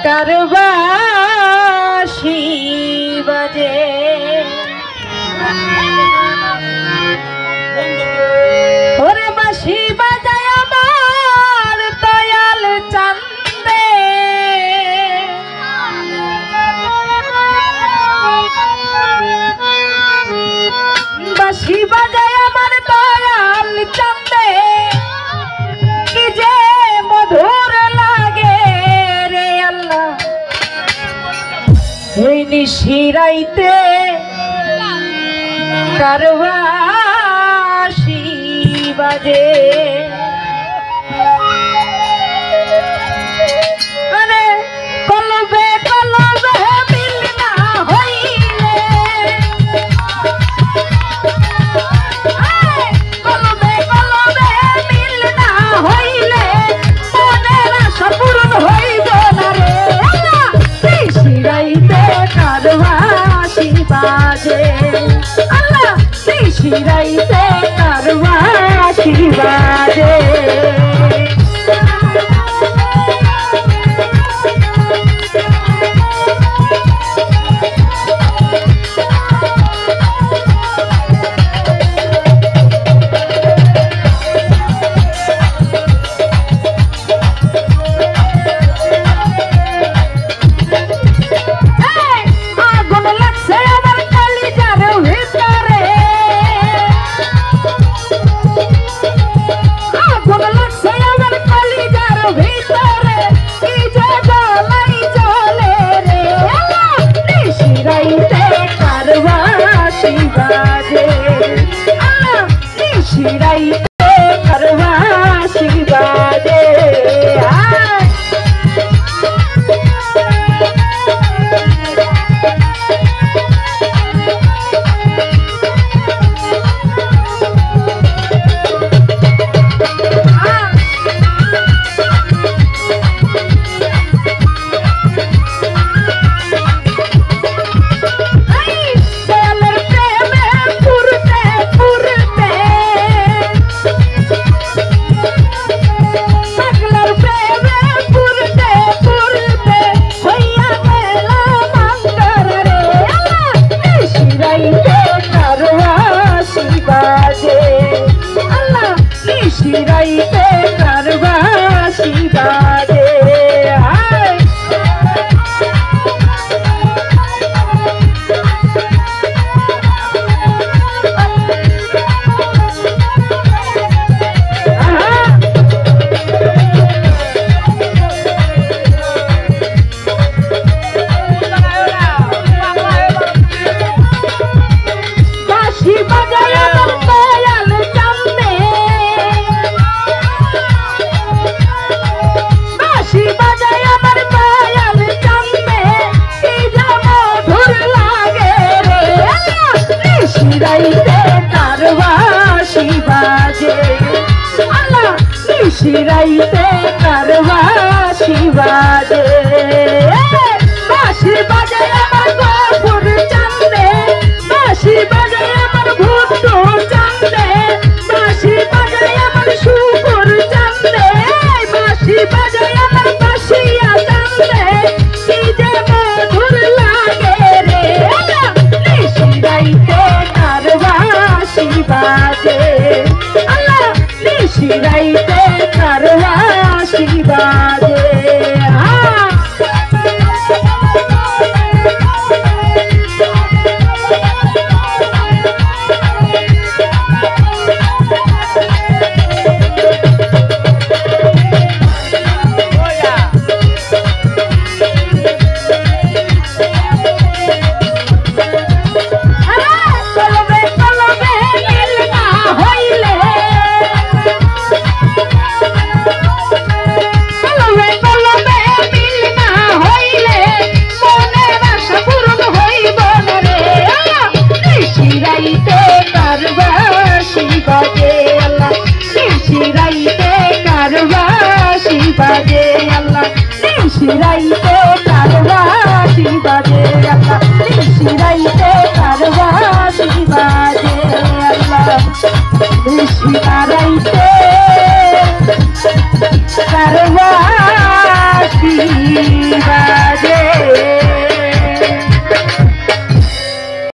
কারবাসি বাজে ওরে বাঁশি বাজায় আমার দয়াল চান্দে বাঁশি বাজায় আমার দয়াল চান্দে কি যে মধুর লাগে রে আল্লাহ এই নিশিরাইতে কারবাসি বাজে আরে কলবে কলবে মিল না হইলে কলবে কলবে মিল না হইলে মনের আশা পূরণ হইব না রে আল্লাহ নিশিরাইতে কারবাসি বাজে আল্লাহ নিশিরাইতে কারবাসি বাজে নিশিরাইতে কারবাসি বাজে নিশিরাইতে কারবাসি বাজে বাঁশি বাজায় আমার দয়াল চান্দে বাঁশি বাজায় আমার দয়াল চান্দে কি যে মধুর লাগে রে নিশিরাইতে কারবাসি বাজে আল্লাহ নিশিরাইতে কারবাসি বাজে বাঁশি বাজায় আমার গফুর চান্দে বাঁশি বাজায় আমার ভুট্টো চান্দে বাঁশি বাজায় আমার শুকুর চান্দে বাঁশি বাজায় আমার বাঁশিয়া চান্দে কি যে মধুর লাগে রে নিশিরাইতে কারবাসি বাজে আল্লাহ নিশিরাইতে কারবাসি বাজে নিশিরাইতে কারবাসি বাজে আল্লাহ নিশিরাইতে